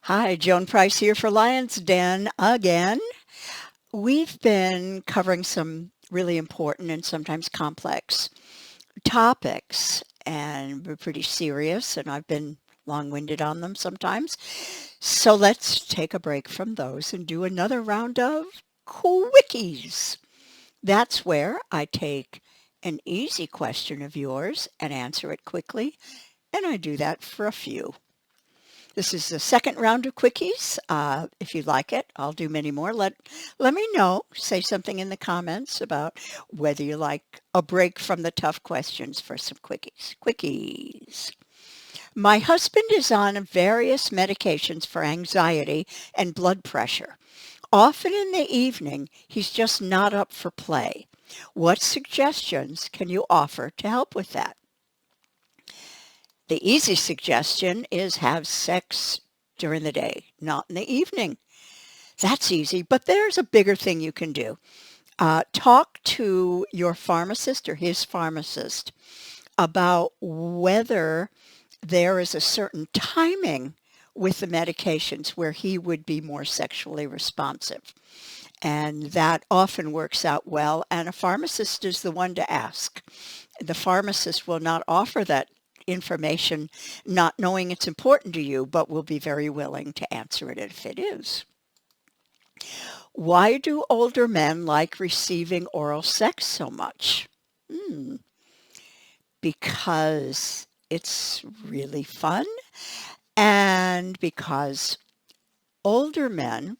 Hi, Joan Price here for Lion's Den again. We've been covering some really important and sometimes complex topics, and we're pretty serious, and I've been long-winded on them sometimes. So let's take a break from those and do another round of Quickies. That's where I take an easy question of yours and answer it quickly, and I do that for a few. This is the second round of quickies. If you like it, I'll do many more. Let me know. Say something in the comments about whether you like a break from the tough questions for some quickies. Quickies. My husband is on various medications for anxiety and blood pressure. Often in the evening, he's just not up for play. What suggestions can you offer to help with that? The easy suggestion is have sex during the day, not in the evening. That's easy, but there's a bigger thing you can do. Talk to your pharmacist or his pharmacist about whether there is a certain timing with the medications where he would be more sexually responsive. And that often works out well, and a pharmacist is the one to ask. The pharmacist will not offer that information not knowing it's important to you, but will be very willing to answer it if it is. Why do older men like receiving oral sex so much? Hmm, because it's really fun and because older men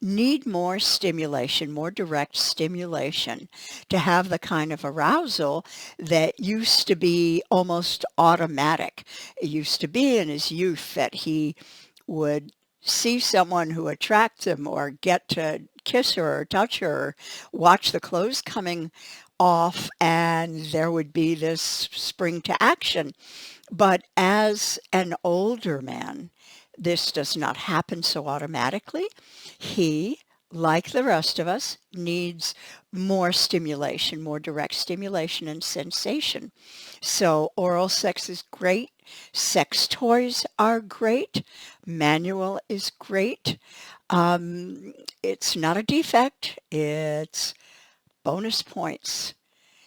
need more stimulation, more direct stimulation to have the kind of arousal that used to be almost automatic. It used to be in his youth that he would see someone who attracts him or get to kiss her or touch her, or watch the clothes coming off, and there would be this spring to action. But as an older man, this does not happen so automatically. He, like the rest of us, needs more stimulation, more direct stimulation and sensation. So oral sex is great. Sex toys are great. Manual is great. It's not a defect. It's bonus points.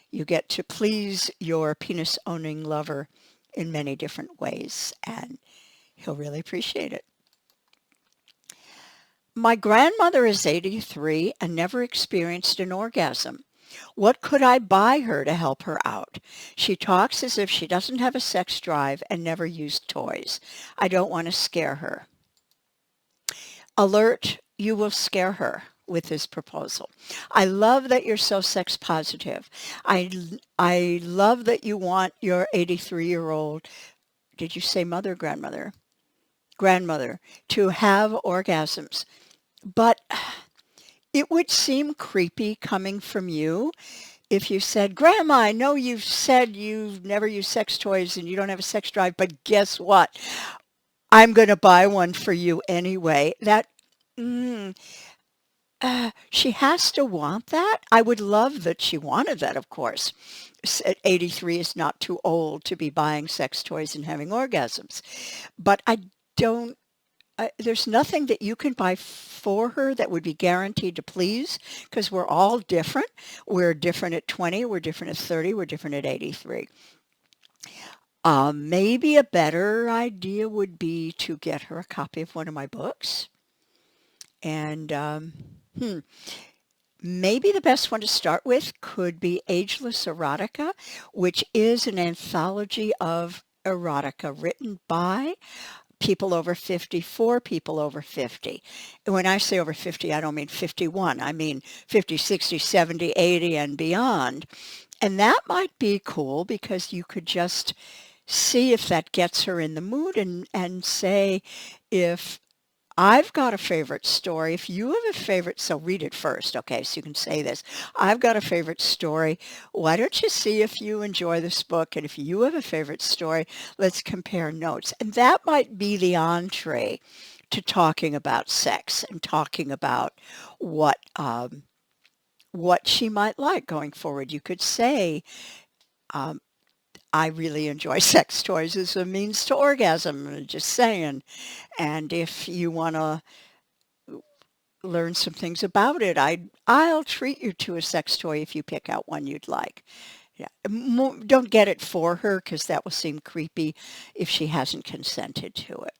You get to please your penis-owning lover in many different ways, and he'll really appreciate it. My grandmother is 83 and never experienced an orgasm. What could I buy her to help her out? She talks as if she doesn't have a sex drive and never used toys. I don't want to scare her. Alert, you will scare her with this proposal. I love that you're so sex positive. I love that you want your 83-year-old, did you say mother or grandmother? Grandmother, to have orgasms. But it would seem creepy coming from you if you said, Grandma, I know you've said you've never used sex toys and you don't have a sex drive, but guess what? I'm going to buy one for you anyway. Mm, she has to want that. I would love that she wanted that, of course. 83 is not too old to be buying sex toys and having orgasms. But don't there's nothing that you can buy for her that would be guaranteed to please, because we're all different. We're different at 20, we're different at 30, we're different at 83. Maybe a better idea would be to get her a copy of one of my books. And maybe the best one to start with could be Ageless Erotica, which is an anthology of erotica written by people over 50 for people over 50. And when I say over 50, I don't mean 51. I mean 50, 60, 70, 80 and beyond. And that might be cool because you could just see if that gets her in the mood and say, if I've got a favorite story. If you have a favorite, so read it first, okay, so you can say this. I've got a favorite story. Why don't you see if you enjoy this book? And if you have a favorite story, let's compare notes. And that might be the entree to talking about sex and talking about what what she might like going forward. You could say, um, I really enjoy sex toys as a means to orgasm, just saying. And if you want to learn some things about it, I'll treat you to a sex toy if you pick out one you'd like. Yeah, don't get it for her because that will seem creepy if she hasn't consented to it.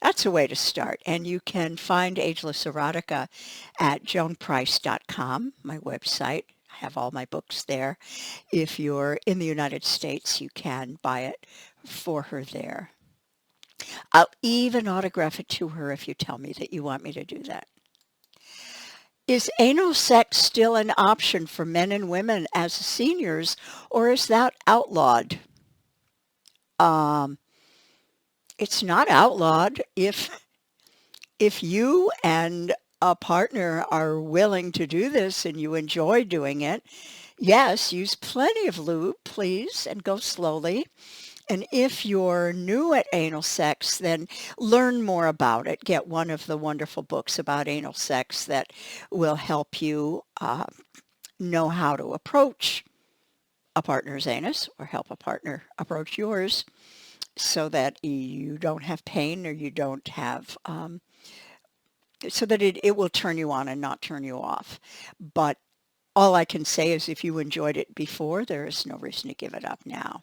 That's a way to start. And you can find Ageless Erotica at joanprice.com, my website. I have all my books there. If you're in the United States, you can buy it for her there. I'll even autograph it to her if you tell me that you want me to do that. Is anal sex still an option for men and women as seniors, or is that outlawed? Um, it's not outlawed if you and a partner are willing to do this and you enjoy doing it. Yes, use plenty of lube, please, and go slowly. And if you're new at anal sex, then learn more about it. Get one of the wonderful books about anal sex that will help you know how to approach a partner's anus or help a partner approach yours so that you don't have pain or you don't have, so that it will turn you on and not turn you off. But all I can say is if you enjoyed it before, there is no reason to give it up now.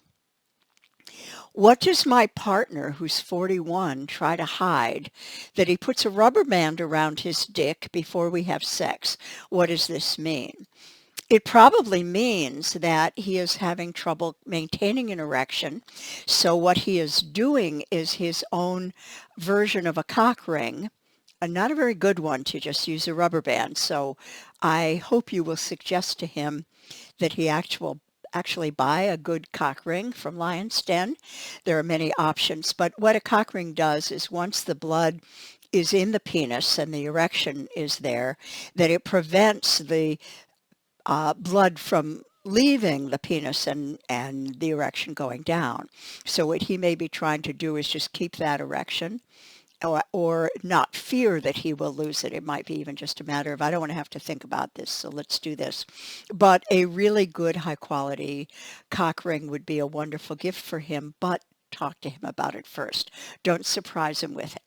What does my partner, who's 41, try to hide? That he puts a rubber band around his dick before we have sex. What does this mean? It probably means that he is having trouble maintaining an erection. So what he is doing is his own version of a cock ring, and not a very good one to just use a rubber band. So I hope you will suggest to him that he actually buy a good cock ring from Lion's Den. There are many options, but what a cock ring does is once the blood is in the penis and the erection is there, that it prevents the blood from leaving the penis and the erection going down. So what he may be trying to do is just keep that erection or not fear that he will lose it. It might be even just a matter of, I don't want to have to think about this, so let's do this. But a really good, high-quality cock ring would be a wonderful gift for him, but talk to him about it first. Don't surprise him with it.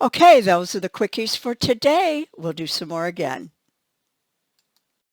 Okay, those are the quickies for today. We'll do some more again.